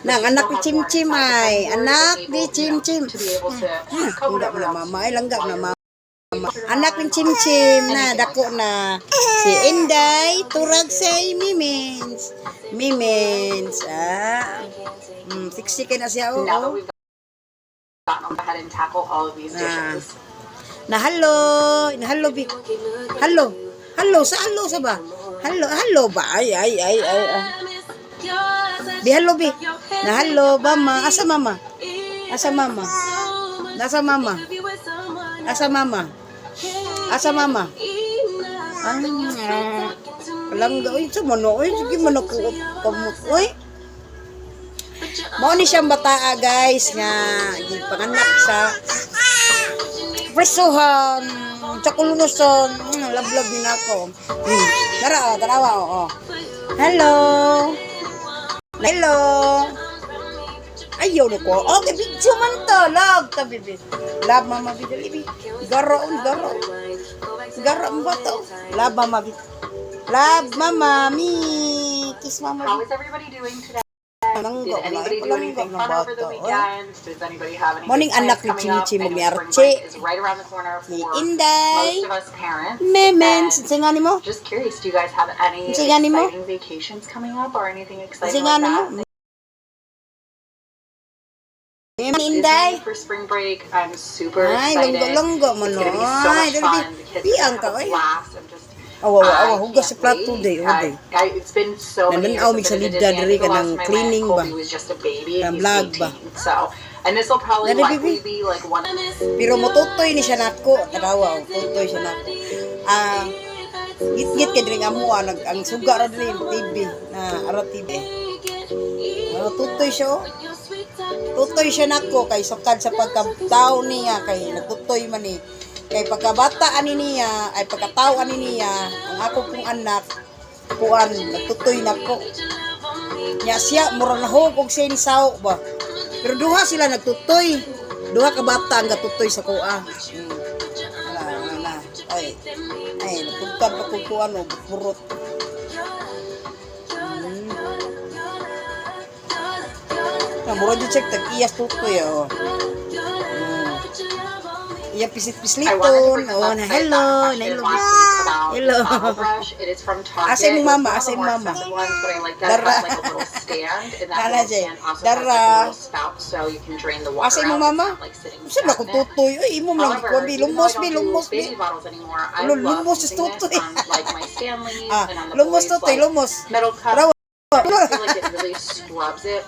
Nang anak ni Chimchim ay, anak ni Chimchim. Langgap na mama, ay langgap na mama. Anak ni Chimchim na, dako na. Si Inday, turag say Mimins. Mimins, siksi na siya, oo. Now that we've gotten ahead and tackle all of these dishes. Na hello bi. Hello sa ba? Hello ba? Ay. Bi hello bi. Na hello mama, asa mama? Asa mama? Asa mama? Asa mama? Asa mama? Langga oy, sa mono oy, sige mono ko kamot oy. Mao ni siyang bataa guys nga gipanganak sa presuhan sa kulunuson. Lablab din ako. Tarawa oh. Hello. Ayaw na ko. Okay, video man to. Love ta, bibi. Love mama, bibi. Garo mo to. Love mama, bibi. Love mama, me. Kiss mama. How is everybody doing today? Did anybody do anything fun over the weekend? Does anybody have any morning anak ni Chimichi mo miarche. Is right around the corner for Inday. most of us parents. Memens, singani mo? Just curious, do you guys have any Singani mo? exciting vacations coming up or anything exciting Singani like mo? that? Inday. For spring break, I'm super Ay, excited. longgo mo It's no. gonna be so much fun. The kids Biyang are ka, gonna oy. have a blast. I'm just Hugas sa plato day, It's been so many years Nananaw, since I migsalida did diri ka Andy ng cleaning ba? Colby was just a baby and Ng he's vlog ba? 18. So, and this will probably Nani, likely bibi? be like one of Pero motutoy ni siya nako, tarawa, tutoy siya nako. Git-git ka diri nga mo ang suga ra diri TV na ara TV. Tutoy siya. Tutoy siya nako kay sukad sa pagkatao niya kay nagtutoy man ni. Kay pagkabata ani niya ay pagkatao ani niya ang ako pong anak kuan nagtutoy nako. Nya siya mura na og siya ni sao ba. Pero duha sila nagtutoy. Duha ka bata ang gatutoy sa kuha. Ay, nagtugkad pa kung kuan o burot. Mura dyan check tag-iyas tutoy o. Iya pisit-pisliton. Oh, na hello. Hello. Asay mo mama, asay mo mama. Dara. Dara. Asay mo mama. Saan ako tutoy? Ay, imo lang ko bi lumos. Lumos is tutoy. Lumos tutoy, lumos. Rawa.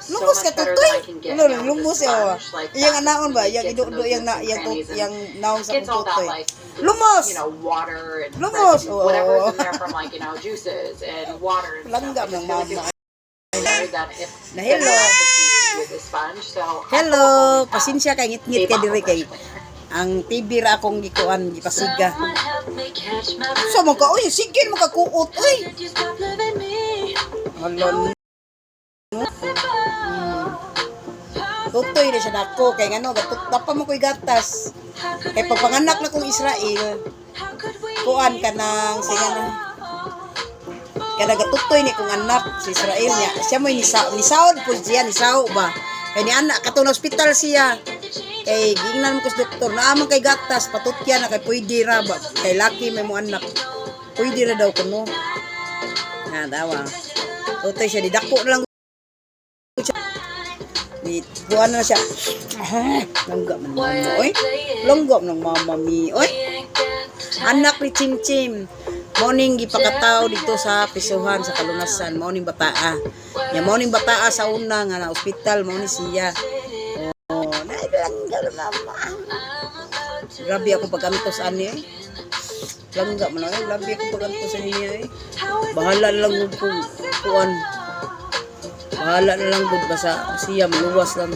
Lumos ka tutoy. Lumos yo. Yang anaon ba? Yang ido yang naon sa tutoy. Lumos. Lumos. Whatever's in there from like, juices and water. Langgam ng mama. Na hello. Hello. Pasensya kay ngit-ngit kay diri kay ang TV ra akong gikuan gipasiga. So mo ka oy, sige mo ka kuot oy. Malon. Tutoy na siya nako kay ngano gatapa mo koy gatas. Kay pagpanganak na kong Israel. Kuan ka nang singano. Kada gatutoy ni kong anak si Israel niya. Siya mo ni saod po siya ni sao ba. Kay ni anak katong hospital siya. Kay gingnan mo kus doktor na amang kay gatas patutya na kay pwede ra ba. Kay laki may mo anak. Pwede ra daw kuno. Na dawa. Tutoy siya, didako na lang di buwan na siya. Langgap ng mama oy. Langgap ng mama mi oy. Anak ni Chimchim. Morning gipakataw dito sa Pisuhan sa Kalunasan. Morning bataa. Ya morning bataa sa una nga na ospital mo ni siya. Oh, langgap mama. Grabe ako pagkantos ani eh. Langgap man ay, grabe ako pagkantos niya eh. Bahala lang gud ko kuan. Bahala na lang gud basta siya maluwas lang.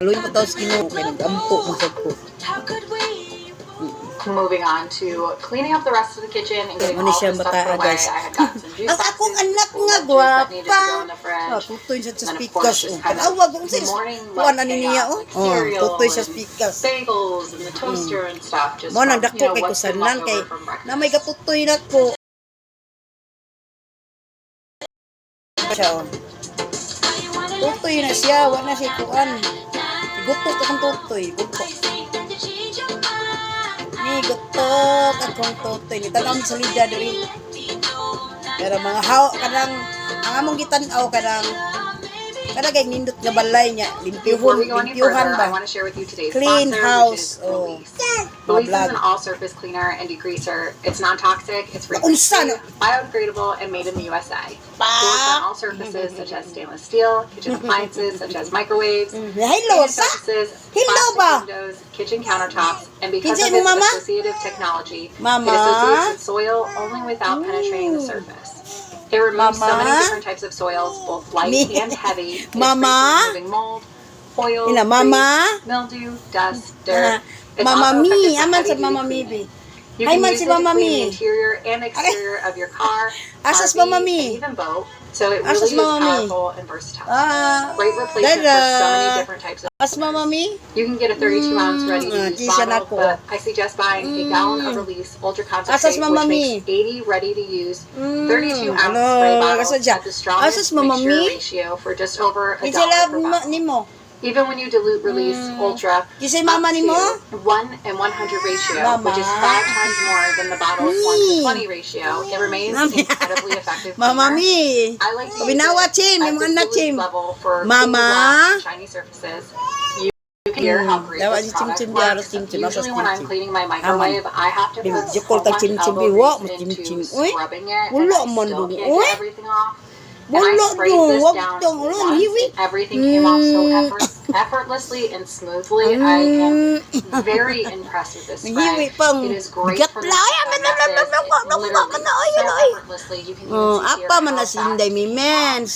Kaluin ko taos Ginoo kay nagampo mo sad ko. Moving on to cleaning up the rest of the kitchen and getting all the stuff put away. Guys. I had gotten some juice Ang akong boxes, anak some nga veggies that needed to go gwapa. in the fridge. Tutoy siya sa And then, of speakers. course, just kind of Awag kung sa morning, kuan like, ani niya like oh. cereal Tutoy sa and speakers. bagels and the toaster and stuff. Just Mo nang from, dako kay what's been kusanan left kay over from breakfast. na may gatutoy na ko. Siya oh. Tutoy na siya, wala na siya kuan. Gutok akong tutoy, gutok. Ni gutok akong tutoy. Ni tanong sa lida diri. Pero mga kanang ang among gitan-aw kanang kay nindot nga balay niya, Before we go any limpyuhan further, I ba? want to share with you today's Clean sponsor, house. which is Oh. Release. Release is vlog. an all-surface cleaner and degreaser. It's non-toxic, it's Unsa na? biodegradable, and made in the USA. Works on all surfaces such as stainless steel, kitchen appliances such as microwaves, Hello painted sa. surfaces, Hello plastic ba? windows, kitchen countertops, and because Kinsa of mo, its mama? associative technology, Mama? it associates with soil only without penetrating the surface. It removes so many Mama? different types of soils, both light Me? and heavy. It's Mama? great for removing mold, oil, Ina, mama? grease, mildew, dust, dirt. It's Mama also Mi, effective for aman sa heavy-duty Mama Mi cleaning. be. You Hi, can man use si it to Mama clean the Mi. interior and exterior of your car, Asas RV, Mama Mi? and even boat. So it Asas really is Mama Mi? powerful and versatile. Ah, Great replacement for so many dada. different types of. As Mama Mi? You can get a 32-ounce ready-to-use di siya bottle, nako. but I suggest buying a gallon of Release Ultra Asas Concentrate, Mama which Mi? makes 80 ready-to-use 32-ounce Ano, spray bottles kasadya. at the strongest Asas Mama mixture Mi? ratio for just over $1 Kinsa lab per bottle. nimo? Even when you dilute Release Ultra Kisay mama up nimo? to 1 and 100 ratio, Mama? which is 5 times more than the bottle's 1 to 20 ratio, it remains Mami. incredibly effective. Mama cleaner. Mi. I like to use Binawa, it Chim. at Yung the anak, dilute Chim. level for Mama? cleaning shiny surfaces. You can hear how great Dawa this si product Chim Chim diaro works. Chim Chim asas Usually Chim when I'm Chim. cleaning my microwave, I have to Di put jukol so tag much Chim Chim elbow biwa mo grease Chim into Chim. Uy. scrubbing it, and Bulo I man still dong. can't Uy. get everything off. And I Bulo sprayed dong. this Wag down dong. Ulo once, hiwi. and everything came off so effortlessly and smoothly. I am very impressed with this Hiwi spray. pang It is great bigat for la. Ay, the man, messes. man, It's literally so effortlessly. You can even Oh, see here apa man how na sinday fast mi it mens.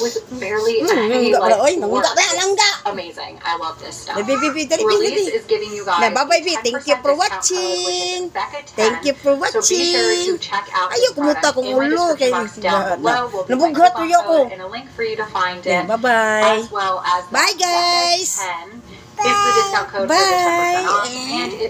with barely any Nangga like oy, nangga work. ba nangga. Amazing. I love this stuff. Bibi dali Release bibi. is giving you guys Na bye-bye, a Bi. 10% Thank you for discount code, which is watching. Becca10. Thank you for So be sure to watching. check out Ayaw this kumuta product kong in my ulo description kay box down below. Will be my nabughat coupon uyo ko. code and a link for you to find Yeah, it. bye-bye. As well as Bye, guys. Becca10 is the discount code for the 10% off, Bye. and it